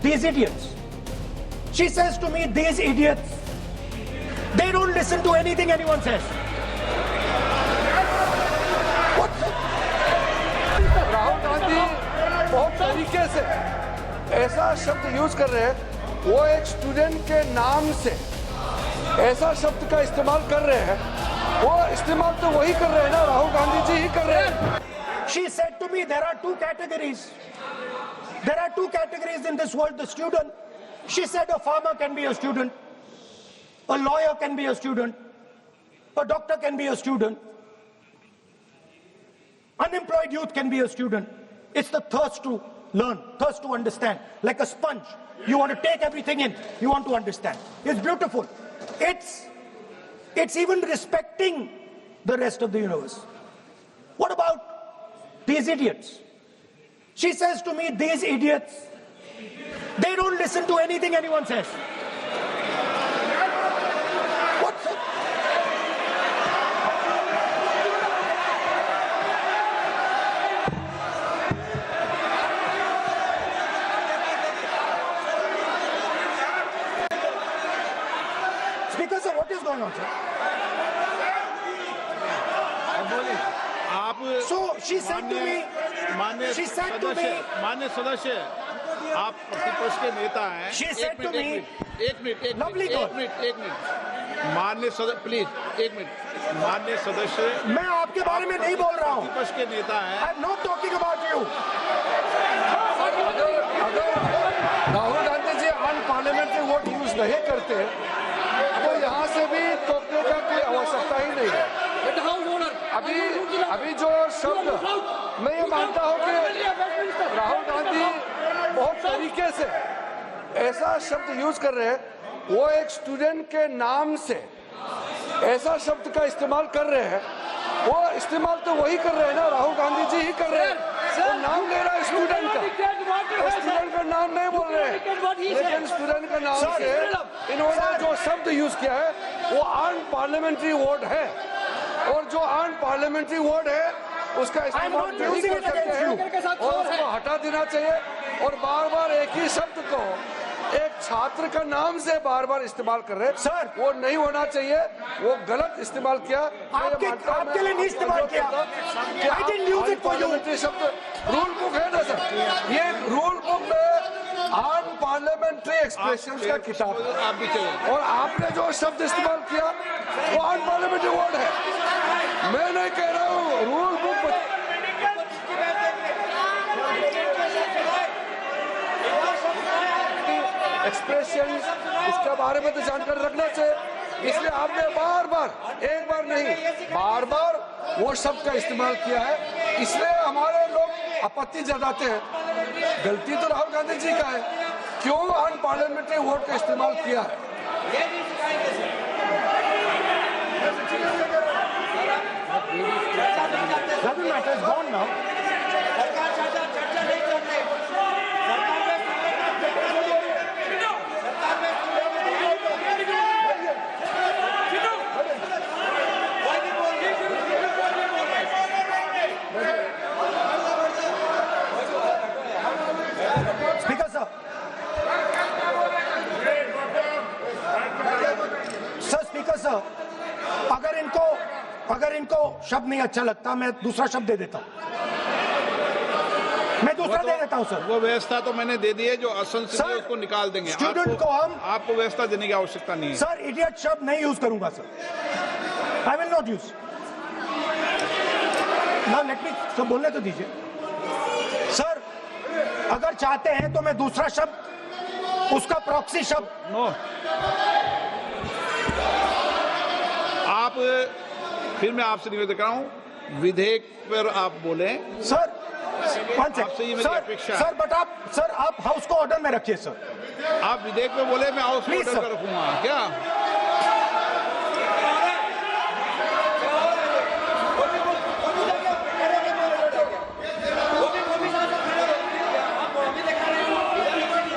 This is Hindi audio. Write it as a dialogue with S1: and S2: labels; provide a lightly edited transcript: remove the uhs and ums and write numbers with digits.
S1: these idiots. She says to me, these idiots, they don't listen to anything anyone says. What?
S2: Rahul Gandhi बहुत तरीके से ऐसा शब्द यूज कर रहे हैं, वो एक स्टूडेंट के नाम से ऐसा शब्द का इस्तेमाल कर रहे हैं, वो इस्तेमाल तो वही कर रहे हैं ना, राहुल गांधी जी ही कर रहे हैं।
S1: She said to me, there are two categories. There are two categories in this world, the student. She said a farmer can be a student, a lawyer can be a student, a doctor can be a student, unemployed youth can be a student. It's the thirst to learn, thirst to understand, like a sponge. You want to take everything in, you want to understand. It's beautiful. It's even respecting the rest of the universe. What about these idiots? She says to me, these idiots, they don't listen to anything anyone says. What? Speaker sir, what is going on, sir? So she said to me, she said to me,
S3: मान्य सदस्य, आप प्रतिपक्ष के नेता हैं।
S1: She said to me,
S3: एक मिनट, मान्य सदस्य, प्लीज एक मिनट, मान्य सदस्य,
S1: मैं आपके बारे में नहीं बोल रहा हूँ।
S3: प्रतिपक्ष के नेता हैं।
S1: I am not talking about you.
S2: अगर राहुल गांधी जी अन पार्लियामेंट्री वोट यूज नहीं करते तो यहाँ से भी टोकने का कोई आवश्यकता ही नहीं है। अभी जो शब्द मैं ये मानता हूँ कि राहुल गांधी बहुत तरीके से ऐसा शब्द यूज कर रहे हैं, वो एक स्टूडेंट के नाम से ऐसा शब्द का इस्तेमाल कर रहे हैं, वो इस्तेमाल तो वही कर रहे हैं ना, राहुल गांधी जी ही कर रहे हैं। वो नाम ले रहा है स्टूडेंट का, स्टूडेंट का नाम नहीं बोल रहे हैं, लेकिन स्टूडेंट का नाम से इन्होंने जो शब्द यूज किया है वो अनपार्लियामेंट्री वर्ड है, और जो अनपार्लियामेंट्री वर्ड है उसका इस्तेमाल नहीं कर सकते हैं और उसको हटा देना चाहिए। और बार बार एक ही शब्द को एक छात्र का नाम से बार बार इस्तेमाल कर रहे हैं
S1: सर, वो
S2: नहीं होना चाहिए, वो गलत इस्तेमाल किया।
S1: आपके लिए नहीं इस्तेमाल किया। I didn't use it for you.
S2: शब्द रूल बुक है ना सर, ये रूल बुक में अनपार्लियामेंट्री एक्सप्रेशन का किताब है, और आपने जो शब्द इस्तेमाल किया वो अनपार्लियामेंट्री वर्ड है। मैं नहीं कह रहा हूँ, रूल बुक एक्सप्रेशन इसके बारे में तो जानकारी रखना चाहिए, इसलिए आपने बार बार, एक बार नहीं बार बार वो शब्द का इस्तेमाल किया है, इसलिए हमारे लोग आपत्ति जताते हैं। गलती तो राहुल गांधी जी का है, क्यों अनपार्लियामेंट्री वोट का इस्तेमाल किया है।
S1: Doesn't matter, it's gone now. Speaker sir. Sir, Speaker sir, अगर इनको शब्द नहीं अच्छा लगता, मैं दूसरा शब्द दे देता हूँ, मैं दूसरा दे देता हूँ सर।
S3: वो व्यवस्था तो मैंने दे दी है, जो असंसदीय है उसको निकाल देंगे।
S1: स्टूडेंट को हम,
S3: आपको व्यवस्था देने की आवश्यकता नहीं है
S1: सर। इडियट शब्द नहीं यूज करूंगा sir, I will not use. Now let me सब बोलने तो दीजिए सर। अगर चाहते हैं तो मैं दूसरा शब्द, उसका प्रॉक्सी शब्द।
S3: नो, आप फिर मैं आपसे निवेदन कर रहा हूं, विधेयक पर आप बोले
S1: सर।
S3: आपसे ये मेरी अपेक्षा है।
S1: सर बट आप हाउस को ऑर्डर में रखिए सर।
S3: आप विधेयक पे बोले, मैं हाउस में
S1: Please,
S3: ऑर्डर
S1: sir.
S3: रखूंगा क्या?